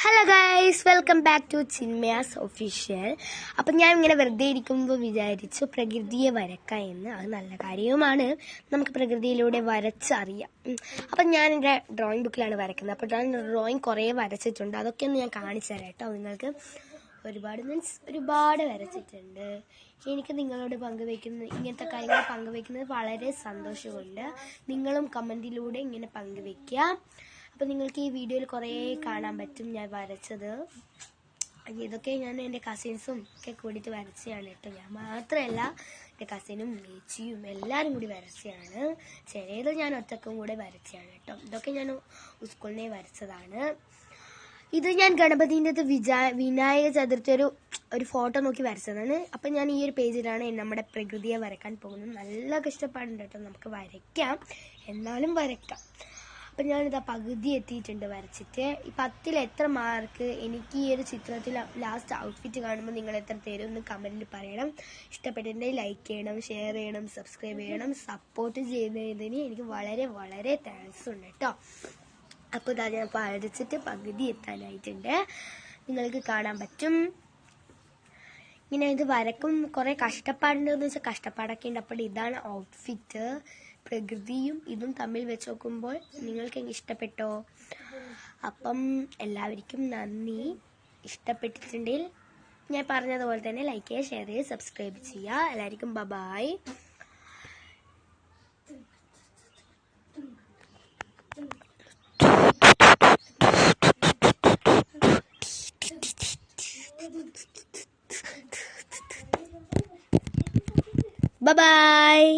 Hello guys, welcome back to Chinmaya's official. അപ്പം ഞാൻ ഇങ്ങനെ വെറുതെ ഇരിക്കുമ്പോൾ വിചാരിച്ചു പ്രകൃതിയെ വരക്കാം എന്ന്. അത് നല്ല കാര്യവുമാണ്, നമുക്ക് പ്രകൃതിയിലൂടെ വരച്ചറിയാം. അപ്പം ഞാൻ എൻ്റെ ഡ്രോയിങ് ബുക്കിലാണ് വരയ്ക്കുന്നത്. അപ്പോൾ ഡ്രോയിങ് കുറേ വരച്ചിട്ടുണ്ട്, അതൊക്കെ ഒന്ന് ഞാൻ കാണിച്ചു തരാം കേട്ടോ. നിങ്ങൾക്ക് ഒരുപാട് വരച്ചിട്ടുണ്ട്. എനിക്ക് നിങ്ങളോട് ഇങ്ങനത്തെ കാര്യങ്ങൾ പങ്കുവെക്കുന്നത് വളരെ സന്തോഷമുണ്ട്. നിങ്ങളും കമൻറ്റിലൂടെ ഇങ്ങനെ പങ്കുവെക്കുക. അപ്പോൾ നിങ്ങൾക്ക് ഈ വീഡിയോയിൽ കുറേ കാണാൻ പറ്റും ഞാൻ വരച്ചത്. ഇതൊക്കെ ഞാൻ എൻ്റെ കസിൻസും ഒക്കെ കൂടിയിട്ട് വരച്ചതാണ് കേട്ടോ. ഞാൻ മാത്രമല്ല, എൻ്റെ കസിനും ചേച്ചിയും എല്ലാവരും കൂടി വരച്ചതാണ്. ചിലത് ഞാൻ ഒറ്റക്കും കൂടെ വരച്ചതാണ് കേട്ടോ. ഇതൊക്കെ ഞാൻ സ്കൂളിൽ നിന്ന് വരച്ചതാണ്. ഇത് ഞാൻ ഗണപതിൻ്റെ വിനായക ചതുർത്ഥി ഒരു ഫോട്ടോ നോക്കി വരച്ചതാണ്. അപ്പം ഞാൻ ഈ ഒരു പേജിലാണ് നമ്മുടെ പ്രകൃതിയെ വരയ്ക്കാൻ പോകുന്നത്. നല്ല കഷ്ടപ്പാടുണ്ട് കേട്ടോ, നമുക്ക് വരയ്ക്കാം, എന്നാലും വരയ്ക്കാം. അപ്പം ഞാനിതാ പകുതി എത്തിയിട്ടുണ്ട് വരച്ചിട്ട്. ഈ 10ൽ എത്ര മാർക്ക് എനിക്ക് ഈ ഒരു ചിത്രത്തിൽ ലാസ്റ്റ് ഔട്ട്ഫിറ്റ് കാണുമ്പോൾ നിങ്ങൾ എത്ര തരും എന്ന് കമൻറ്റിൽ പറയണം. ഇഷ്ടപ്പെട്ടിട്ടുണ്ടെങ്കിൽ ലൈക്ക് ചെയ്യണം, ഷെയർ ചെയ്യണം, സബ്സ്ക്രൈബ് ചെയ്യണം. സപ്പോർട്ട് ചെയ്തതിന് എനിക്ക് വളരെ വളരെ താങ്ക്സ് ഉണ്ട് കേട്ടോ. അപ്പോൾ ഇതാ ഞാൻ വരച്ചിട്ട് പകുതി എത്താനായിട്ടുണ്ട്, നിങ്ങൾക്ക് കാണാൻ പറ്റും. ഇങ്ങനെ ഇത് വരക്കും കുറേ കഷ്ടപ്പാടുണ്ടെന്ന് വെച്ചാൽ കഷ്ടപ്പാടൊക്കെ ഉണ്ട്. അപ്പോൾ ഇതാണ് ഔട്ട്ഫിറ്റ്. പ്രകൃതിയും ഇതും തമ്മിൽ വെച്ച് നോക്കുമ്പോൾ നിങ്ങൾക്ക് ഇഷ്ടപ്പെട്ടോ? അപ്പം എല്ലാവർക്കും നന്ദി. ഇഷ്ടപ്പെട്ടിട്ടുണ്ടെങ്കിൽ ഞാൻ പറഞ്ഞതുപോലെ തന്നെ ലൈക്ക് ചെയ്യുക, ഷെയർ ചെയ്യുക, സബ്സ്ക്രൈബ് ചെയ്യുക. എല്ലാവർക്കും ബൈ. Bye-bye.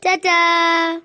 Ta-ta.